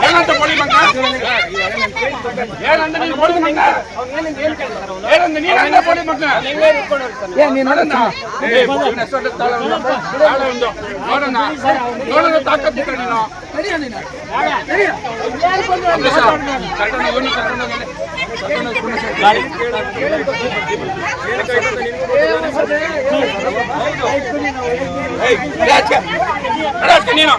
ಏನಂತ ಬೋಳಿ ಮಗ ಏನಂತ ನೀನು ಬೋಳಿ ಮಗ ಏನಂತ ನೀನು ಅಣ್ಣ ಬೋಳಿ ಮಗ ನೋಡೋಣ ತಾಕತ್ತಿದ್ದ ನೀನು ನೀನು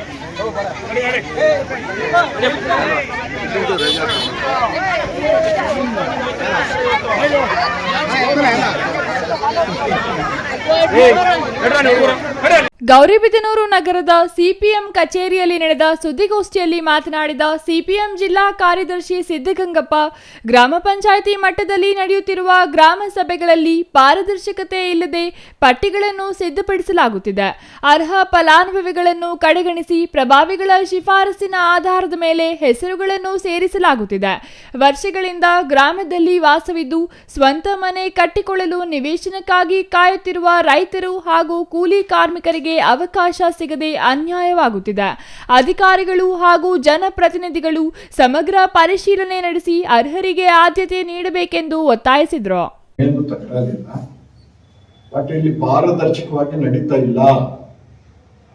ಗೌರಿಬಿದನೂರು ನಗರದ ಸಿಪಿಎಂ ಕಚೇರಿಯಲ್ಲಿ ನಡೆದ ಸುದ್ದಿಗೋಷ್ಠಿಯಲ್ಲಿ ಮಾತನಾಡಿದ ಸಿಪಿಎಂ ಜಿಲ್ಲಾ ಕಾರ್ಯದರ್ಶಿ ಸಿದ್ದಗಂಗಪ್ಪ, ಗ್ರಾಮ ಪಂಚಾಯಿತಿ ಮಟ್ಟದಲ್ಲಿ ನಡೆಯುತ್ತಿರುವ ಗ್ರಾಮ ಸಭೆಗಳಲ್ಲಿ ಪಾರದರ್ಶಕತೆ ಇಲ್ಲದೆ ಪಟ್ಟಿಗಳನ್ನು ಸಿದ್ಧಪಡಿಸಲಾಗುತ್ತಿದೆ. ಅರ್ಹ ಫಲಾನುಭವಿಗಳನ್ನು ಕಡೆಗಣಿಸಿ ಪ್ರಭಾವಿಗಳ ಶಿಫಾರಸಿನ ಆಧಾರದ ಮೇಲೆ ಹೆಸರುಗಳನ್ನು ಸೇರಿಸಲಾಗುತ್ತಿದೆ. ವರ್ಷಗಳಿಂದ ಗ್ರಾಮದಲ್ಲಿ ವಾಸವಿದ್ದು ಸ್ವಂತ ಮನೆ ಕಟ್ಟಿಕೊಳ್ಳಲು ನಿವೇಶನಕ್ಕಾಗಿ ಕಾಯುತ್ತಿರುವ ರೈತರು ಹಾಗೂ ಕೂಲಿ ಕಾರ್ಮಿಕರಿಗೆ ಅವಕಾಶ ಸಿಗದೆ ಅನ್ಯಾಯವಾಗುತ್ತಿದೆ. ಅಧಿಕಾರಿಗಳು ಹಾಗೂ ಜನಪ್ರತಿನಿಧಿಗಳು ಸಮಗ್ರ ಪರಿಶೀಲನೆ ನಡೆಸಿ ಅರ್ಹರಿಗೆ ಆದ್ಯತೆ ನೀಡಬೇಕೆಂದು ಒತ್ತಾಯಿಸಿದರು. ಬಟ್ ಇಲ್ಲಿ ಪಾರದರ್ಶಕವಾಗಿ ನಡೀತಾ ಇಲ್ಲ.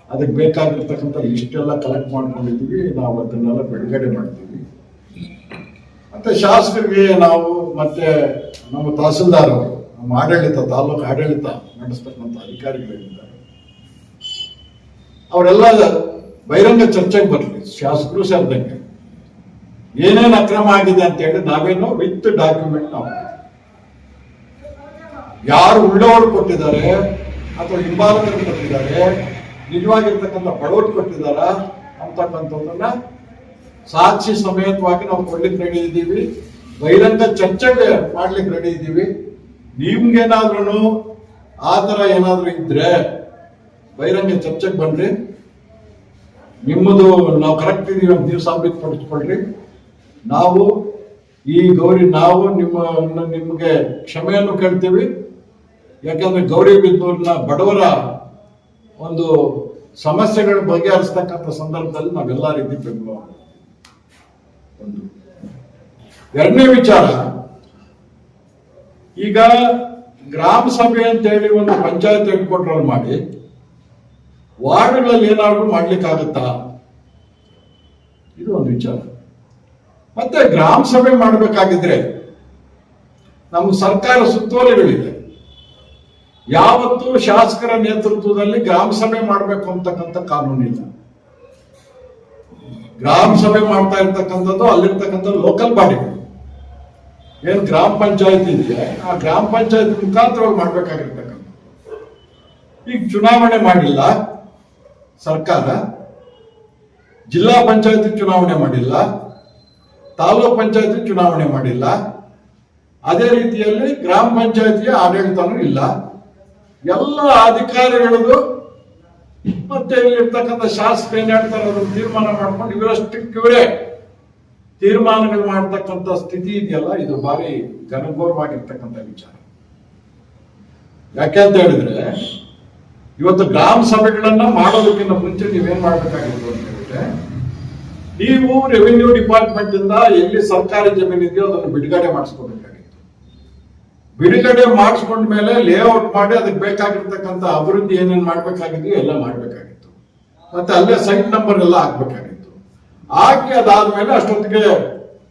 ಅದಕ್ಕೆ ಬೇಕಾಗಿರ್ತಕ್ಕಂಥ ಇಷ್ಟೆಲ್ಲ ಕಲೆಕ್ಟ್ ಮಾಡ್ಕೊಂಡಿದ್ದೀವಿ, ನಾವು ಅದನ್ನೆಲ್ಲ ಬಿಡುಗಡೆ ಮಾಡ್ತೀವಿ. ಮತ್ತೆ ಶಾಸಕರಿಗೆ ನಾವು ಮತ್ತೆ ನಮ್ಮ ತಹಸೀಲ್ದಾರ್ ಅವರು, ನಮ್ಮ ಆಡಳಿತ, ತಾಲೂಕು ಆಡಳಿತ ನಡೆಸ್ತಕ್ಕಂಥ ಅಧಿಕಾರಿಗಳಿದ್ದಾರೆ, ಅವರೆಲ್ಲ ಬಹಿರಂಗ ಚರ್ಚೆಗೆ ಬರಲಿ. ಶಾಸಕರು ಸೇರಿದಂಗೆ ಏನೇನು ಅಕ್ರಮ ಆಗಿದೆ ಅಂತ ಹೇಳಿ ನಾವೇನೋ ವಿತ್ ಡಾಕ್ಯುಮೆಂಟ್ ನಾವು ಯಾರು ಉಳ್ಳವರು ಕೊಟ್ಟಿದ್ದಾರೆ ಅಥವಾ ಹಿಂಬಾಲಕರು ಕೊಟ್ಟಿದ್ದಾರೆ, ನಿಜವಾಗಿರ್ತಕ್ಕಂಥ ಬಡವರು ಕೊಟ್ಟಿದ್ದಾರ ಅಂತಕ್ಕಂಥದ್ದನ್ನ ಸಾಕ್ಷಿ ಸಮೇತವಾಗಿ ನಾವು ಕೊಡ್ಲಿಕ್ಕೆ ರೆಡಿ ಇದ್ದೀವಿ. ಬಹಿರಂಗ ಚರ್ಚೆಗೆ ಮಾಡ್ಲಿಕ್ಕೆ ರೆಡಿ ಇದ್ದೀವಿ. ನಿಮ್ಗೇನಾದ್ರೂ ಆ ಥರ ಏನಾದ್ರೂ ಇದ್ರೆ ಬಹಿರಂಗ ಚರ್ಚೆಗೆ ಬನ್ರಿ. ನಿಮ್ಮದು ನಾವು ಕರೆಕ್ಟ್ ಇದೀವಿ ಅಂತ ನೀವು ಸಾಬೀತುಪಡಿಸ್ಕೊಳ್ರಿ. ನಾವು ಈ ನಾವು ನಿಮಗೆ ಕ್ಷಮೆಯನ್ನು ಕೇಳ್ತೀವಿ. ಯಾಕಂದ್ರೆ ಗೌರಿಬಿದನೂರಿನ ಬಡವರ ಒಂದು ಸಮಸ್ಯೆಗಳು ಬಗೆಹರಿಸ್ತಕ್ಕಂಥ ಸಂದರ್ಭದಲ್ಲಿ ನಾವೆಲ್ಲ ರೀತಿ ಬೆಂಬಲ. ಒಂದು ಎರಡನೇ ವಿಚಾರ, ಈಗ ಗ್ರಾಮ ಸಭೆ ಅಂತ ಹೇಳಿ ಒಂದು ಪಂಚಾಯತ್ ಹೆಡ್ ಕ್ವಾರ್ಟರ್ ಮಾಡಿ ವಾರ್ಡ್ಗಳಲ್ಲಿ ಏನಾದ್ರು ಮಾಡ್ಲಿಕ್ಕಾಗತ್ತಾ? ಇದು ಒಂದು ವಿಚಾರ. ಮತ್ತೆ ಗ್ರಾಮ ಸಭೆ ಮಾಡಬೇಕಾಗಿದ್ರೆ ನಮ್ಮ ಸರ್ಕಾರ ಸುತ್ತೋಲೆಗಳಿದೆ. ಯಾವತ್ತೂ ಶಾಸಕರ ನೇತೃತ್ವದಲ್ಲಿ ಗ್ರಾಮ ಸಭೆ ಮಾಡಬೇಕು ಅಂತಕ್ಕಂಥ ಕಾನೂನಿಲ್ಲ. ಗ್ರಾಮ ಸಭೆ ಮಾಡ್ತಾ ಇರ್ತಕ್ಕಂಥದ್ದು ಅಲ್ಲಿರ್ತಕ್ಕಂಥ ಲೋಕಲ್ ಬಾಡಿಗಳು, ಏನು ಗ್ರಾಮ ಪಂಚಾಯತ್ ಇದೆಯಾ ಆ ಗ್ರಾಮ ಪಂಚಾಯತ್ ಮುಖಾಂತರವಾಗಿ ಮಾಡ್ಬೇಕಾಗಿರ್ತಕ್ಕಂಥ. ಈಗ ಚುನಾವಣೆ ಮಾಡಿಲ್ಲ ಸರ್ಕಾರ, ಜಿಲ್ಲಾ ಪಂಚಾಯತಿ ಚುನಾವಣೆ ಮಾಡಿಲ್ಲ, ತಾಲೂಕ್ ಪಂಚಾಯತಿ ಚುನಾವಣೆ ಮಾಡಿಲ್ಲ, ಅದೇ ರೀತಿಯಲ್ಲಿ ಗ್ರಾಮ ಪಂಚಾಯತಿಯ ಆಡಳಿತನೂ ಇಲ್ಲ. ಎಲ್ಲ ಅಧಿಕಾರಿಗಳದು ಮತ್ತೆ ಇಲ್ಲಿರ್ತಕ್ಕಂಥ ಶಾಸಕ ಏನ್ ಹೇಳ್ತಾರೆ ಅದನ್ನು ತೀರ್ಮಾನ ಮಾಡ್ಕೊಂಡು ಇವರೇ ತೀರ್ಮಾನಗಳು ಮಾಡ್ತಕ್ಕಂಥ ಸ್ಥಿತಿ ಇದೆಯಲ್ಲ, ಇದು ಭಾರಿ ಘನಘೋರವಾಗಿರ್ತಕ್ಕಂಥ ವಿಚಾರ. ಯಾಕೆ ಅಂತ ಹೇಳಿದ್ರೆ ಇವತ್ತು ಗ್ರಾಮ ಸಭೆಗಳನ್ನ ಮಾಡೋದಕ್ಕಿಂತ ಮುಂಚೆ ನೀವೇನ್ ಮಾಡ್ಬೇಕಾಗಿತ್ತು ಅಂತ ಹೇಳಿದ್ರೆ, ನೀವು ರೆವಿನ್ಯೂ ಡಿಪಾರ್ಟ್ಮೆಂಟ್ ಇಂದ ಎಲ್ಲಿ ಸರ್ಕಾರಿ ಜಮೀನು ಇದೆಯೋ ಅದನ್ನು ಬಿಡುಗಡೆ ಮಾಡಿಸ್ಕೋಬೇಕಾಗಿತ್ತು. ಬಿಡುಗಡೆ ಮಾಡಿಸ್ಕೊಂಡ ಮೇಲೆ ಲೇಔಟ್ ಮಾಡಿ ಅದಕ್ಕೆ ಬೇಕಾಗಿರ್ತಕ್ಕಂಥ ಅಭಿವೃದ್ಧಿ ಏನೇನು ಮಾಡ್ಬೇಕಾಗಿದೆಯೋ ಎಲ್ಲ ಮಾಡ್ಬೇಕಾಗಿತ್ತು. ಮತ್ತೆ ಅಲ್ಲೇ ಸೈಟ್ ನಂಬರ್ ಎಲ್ಲ ಹಾಕ್ಬೇಕಾಗಿತ್ತು. ಹಾಕಿ ಅದಾದ್ಮೇಲೆ ಅಷ್ಟೊತ್ತಿಗೆ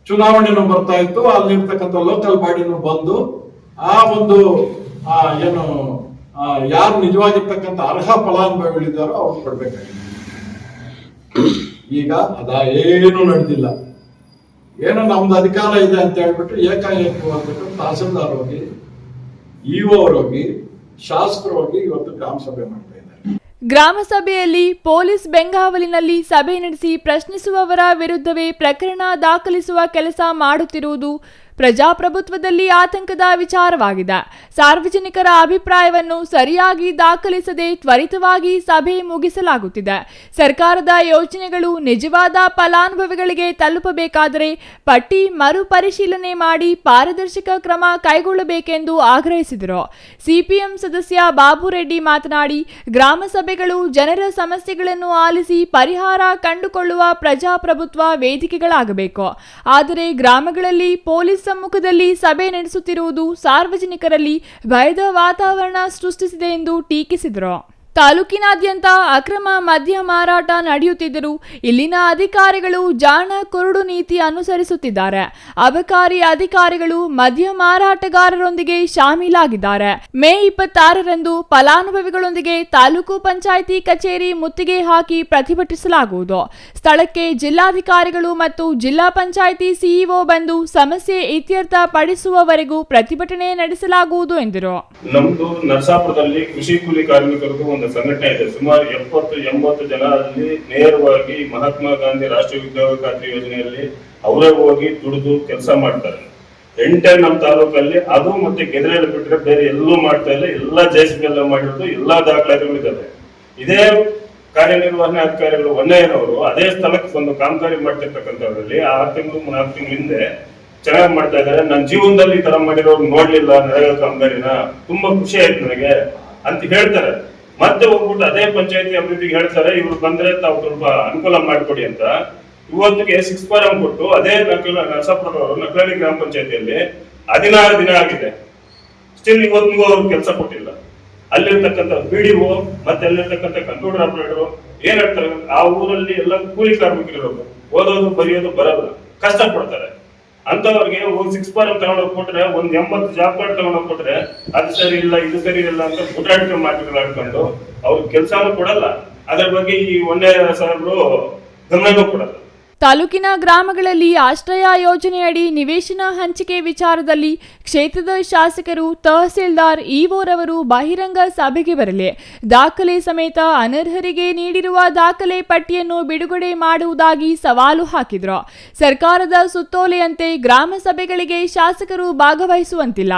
ಚುನಾವಣೆನೂ ಬರ್ತಾ ಇತ್ತು. ಅಲ್ಲಿರ್ತಕ್ಕಂಥ ಲೋಕಲ್ ಬಾಡಿನೂ ಬಂದು ಆ ಒಂದು ಏನು ಯಾರು ನಿಜವಾಗಿರ್ತಕ್ಕಂಥ ಅರ್ಹ ಫಲಾನುಭವಿಗಳಿದ್ದಾರೋ ಅವ್ರು ಕೊಡ್ಬೇಕಾಗಿತ್ತು. ಈಗ ಏನು ನಡೆದಿಲ್ಲ. ಏನೋ ನಮ್ದು ಅಧಿಕಾರ ಇದೆ ಅಂತ ಹೇಳ್ಬಿಟ್ಟು ಏಕಾಏಕಿ ಹೋಗ್ಬಿಟ್ಟು ತಹಸೀಲ್ದಾರ್ ಹೋಗಿ, ಇಒ ಹೋಗಿ, ಶಾಸಕರು ಹೋಗಿ ಇವತ್ತು ಗ್ರಾಮ ಸಭೆ ಮಾಡ್ತಾ ಇದ್ದಾರೆ. ಗ್ರಾಮ ಸಭೆಯಲ್ಲಿ ಪೊಲೀಸ್ ಬೆಂಗಾವಲಿನಲ್ಲಿ ಸಭೆ ನಡೆಸಿ ಪ್ರಶ್ನಿಸುವವರ ವಿರುದ್ಧವೇ ಪ್ರಕರಣ ದಾಖಲಿಸುವ ಕೆಲಸ ಮಾಡುತ್ತಿರುವುದು ಪ್ರಜಾಪ್ರಭುತ್ವದಲ್ಲಿ ಆತಂಕದ ವಿಚಾರವಾಗಿದೆ. ಸಾರ್ವಜನಿಕರ ಅಭಿಪ್ರಾಯವನ್ನು ಸರಿಯಾಗಿ ದಾಖಲಿಸದೆ ತ್ವರಿತವಾಗಿ ಸಭೆ ಮುಗಿಸಲಾಗುತ್ತಿದೆ. ಸರ್ಕಾರದ ಯೋಜನೆಗಳು ನಿಜವಾದ ಫಲಾನುಭವಿಗಳಿಗೆ ತಲುಪಬೇಕಾದರೆ ಪಟ್ಟಿ ಮರುಪರಿಶೀಲನೆ ಮಾಡಿ ಪಾರದರ್ಶಕ ಕ್ರಮ ಕೈಗೊಳ್ಳಬೇಕೆಂದು ಆಗ್ರಹಿಸಿದರು. ಸಿಪಿಎಂ ಸದಸ್ಯ ಬಾಬು ರೆಡ್ಡಿ ಮಾತನಾಡಿ, ಗ್ರಾಮ ಸಭೆಗಳು ಜನರ ಸಮಸ್ಯೆಗಳನ್ನು ಆಲಿಸಿ ಪರಿಹಾರ ಕಂಡುಕೊಳ್ಳುವ ಪ್ರಜಾಪ್ರಭುತ್ವ ವೇದಿಕೆಗಳಾಗಬೇಕು. ಆದರೆ ಗ್ರಾಮಗಳಲ್ಲಿ ಪೊಲೀಸ್ ಸಮ್ಮುಖದಲ್ಲಿ ಸಭೆ ನಡೆಸುತ್ತಿರುವುದು ಸಾರ್ವಜನಿಕರಲ್ಲಿ ಭಯದ ವಾತಾವರಣ ಸೃಷ್ಟಿಸಿದೆ ಎಂದು ಟೀಕಿಸಿದರು. ತಾಲೂಕಿನಾದ್ಯಂತ ಅಕ್ರಮ ಮದ್ಯ ಮಾರಾಟ ನಡೆಯುತ್ತಿದ್ದರೂ ಇಲ್ಲಿನ ಅಧಿಕಾರಿಗಳು ಜಾಣ ಕುರುಡು ನೀತಿ ಅನುಸರಿಸುತ್ತಿದ್ದಾರೆ. ಅಬಕಾರಿ ಅಧಿಕಾರಿಗಳು ಮದ್ಯ ಮಾರಾಟಗಾರರೊಂದಿಗೆ ಶಾಮೀಲಾಗಿದ್ದಾರೆ. ಮೇ 26ರಂದು ಫಲಾನುಭವಿಗಳೊಂದಿಗೆ ತಾಲೂಕು ಪಂಚಾಯಿತಿ ಕಚೇರಿ ಮುತ್ತಿಗೆ ಹಾಕಿ ಪ್ರತಿಭಟಿಸಲಾಗುವುದು. ಸ್ಥಳಕ್ಕೆ ಜಿಲ್ಲಾಧಿಕಾರಿಗಳು ಮತ್ತು ಜಿಲ್ಲಾ ಪಂಚಾಯಿತಿ ಸಿಇಒ ಬಂದು ಸಮಸ್ಯೆ ಇತ್ಯರ್ಥ ಪಡಿಸುವವರೆಗೂ ಪ್ರತಿಭಟನೆ ನಡೆಸಲಾಗುವುದು ಎಂದರು. ನಮ್ದು ನರಸಾಪುರದಲ್ಲಿ ಕೃಷಿ ಕೂಲಿ ಕಾರ್ಮಿಕರಿಗೂ ಒಂದು ಸಂಘಟನೆ ಇದೆ. ಸುಮಾರು 70-80 ಜನ ಅಲ್ಲಿ ನೇರವಾಗಿ ಮಹಾತ್ಮ ಗಾಂಧಿ ರಾಷ್ಟ್ರೀಯ ಉದ್ಯೋಗ ಖಾತ್ರಿ ಯೋಜನೆಯಲ್ಲಿ ಅವರೇ ಹೋಗಿ ದುಡಿದು ಕೆಲಸ ಮಾಡ್ತಾರೆ. ನಮ್ಮ ತಾಲೂಕಲ್ಲಿ ಅದು ಮತ್ತೆ ಗೆದರೆಯಲ್ಲಿ ಬಿಟ್ಟರೆ ಬೇರೆ ಎಲ್ಲೂ ಮಾಡ್ತಾ ಇಲ್ಲ. ಎಲ್ಲಾ JCB ಮಾಡಿರೋದು ಎಲ್ಲಾ ದಾಖಲಾತಿಗಳಿದ್ದಾವೆ. ಇದೇ ಕಾರ್ಯನಿರ್ವಹಣಾ ಅಧಿಕಾರಿಗಳು ಹೊನ್ನೆಯವರು ಅದೇ ಸ್ಥಳಕ್ಕೆ ಒಂದು ಕಾಮಗಾರಿ ಮಾಡ್ತಿರ್ತಕ್ಕಂಥದ್ರಲ್ಲಿ 6 ತಿಂಗಳು 4 ತಿಂಗಳ ಹಿಂದೆ ಚೆನ್ನಾಗಿ ಮಾಡ್ತಾ ಇದ್ದಾರೆ. ನನ್ನ ಜೀವನದಲ್ಲಿ ಈ ತರ ಮಾಡಿರೋರು ನೋಡ್ಲಿಲ್ಲ ನರೇಗಾ ಕಾಮಗಾರಿನ, ತುಂಬಾ ಖುಷಿ ಆಯ್ತು ನನಗೆ ಅಂತ ಹೇಳ್ತಾರೆ. ಮತ್ತೆ ಹೋಗ್ಬಿಟ್ಟು ಅದೇ ಪಂಚಾಯತಿ ಅಭಿವೃದ್ಧಿಗೆ ಹೇಳ್ತಾರೆ, ಇವ್ರು ಬಂದ್ರೆ ತಾವು ಸ್ವಲ್ಪ ಅನುಕೂಲ ಮಾಡಿಕೊಡಿ ಅಂತ. ಇವತ್ತಿಗೆ 6 ಫಾರಂ ಕೊಟ್ಟು ಅದೇ ನರಸಾಪುರದವರು ನಕಲಹಳ್ಳಿ ಗ್ರಾಮ ಪಂಚಾಯತಿಯಲ್ಲಿ 16 ದಿನ ಆಗಿದೆ. ಸ್ಟಿಲ್ ಇವತ್ತಿಗೂ ಅವ್ರು ಕೆಲಸ ಕೊಟ್ಟಿಲ್ಲ. ಅಲ್ಲಿರ್ತಕ್ಕಂಥ BDO ಮತ್ತೆ ಅಲ್ಲಿರ್ತಕ್ಕಂಥ ಕಂಪ್ಯೂಟರ್ ಆಪರೇಟರ್ ಏನ್ ಹೇಳ್ತಾರೆ, ಆ ಊರಲ್ಲಿ ಎಲ್ಲ ಕೂಲಿ ಕಾರ್ಮಿಕರಿರೋದು, ಓದೋದು ಬರೆಯೋದು ಬರಲ್ಲ, ಕಷ್ಟ ಪಡ್ತಾರೆ. ಅಂತವ್ರಿಗೆ ಒಂದು 6 ಫಾರಂ ತಗೊಂಡೋಗಿ ಕೊಟ್ರೆ, ಒಂದ್ 80 ಜಾಬ್ ಕಾರ್ಡ್ ತಗೊಂಡೋಗಿ ಕೊಟ್ರೆ ಅದು ಸರಿ ಇಲ್ಲ ಇದು ಸರಿ ಇಲ್ಲ ಅಂತ ಗುಡ್ಡಾಟಿಕೆ ಮಾತುಗಳಾಡ್ಕೊಂಡು ಅವ್ರ ಕೆಲಸನೂ ಕೊಡಲ್ಲ. ಅದ್ರ ಬಗ್ಗೆ ಈ ಒಂದೇ ಸಾಹೇಬರು ಗಮನನೂ ಕೊಡಲ್ಲ. ತಾಲೂಕಿನ ಗ್ರಾಮಗಳಲ್ಲಿ ಆಶ್ರಯ ಯೋಜನೆಯಡಿ ನಿವೇಶನ ಹಂಚಿಕೆ ವಿಚಾರದಲ್ಲಿ ಕ್ಷೇತ್ರದ ಶಾಸಕರು, ತಹಸೀಲ್ದಾರ್, ಇಒರವರು ಬಹಿರಂಗ ಸಭೆಗೆ ಬರಲಿ. ದಾಖಲೆ ಸಮೇತ ಅನರ್ಹರಿಗೆ ನೀಡಿರುವ ದಾಖಲೆ ಪಟ್ಟಿಯನ್ನು ಬಿಡುಗಡೆ ಮಾಡುವುದಾಗಿ ಸವಾಲು ಹಾಕಿದ್ರು. ಸರ್ಕಾರದ ಸುತ್ತೋಲೆಯಂತೆ ಗ್ರಾಮ ಸಭೆಗಳಿಗೆ ಶಾಸಕರು ಭಾಗವಹಿಸುವಂತಿಲ್ಲ.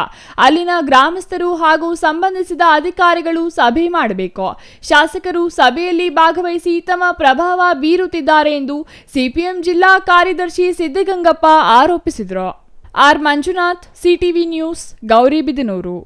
ಅಲ್ಲಿನ ಗ್ರಾಮಸ್ಥರು ಹಾಗೂ ಸಂಬಂಧಿಸಿದ ಅಧಿಕಾರಿಗಳು ಸಭೆ ಮಾಡಬೇಕು. ಶಾಸಕರು ಸಭೆಯಲ್ಲಿ ಭಾಗವಹಿಸಿ ತಮ್ಮ ಪ್ರಭಾವ ಬೀರುತ್ತಿದ್ದಾರೆ ಎಂದು ಸಿಪಿಎಂ ಜಿಲ್ಲಾ ಕಾರ್ಯದರ್ಶಿ ಸಿದ್ದಗಂಗಪ್ಪ ಆರೋಪಿಸಿದರು. R Manjunath, CTV News, Gauribidanur.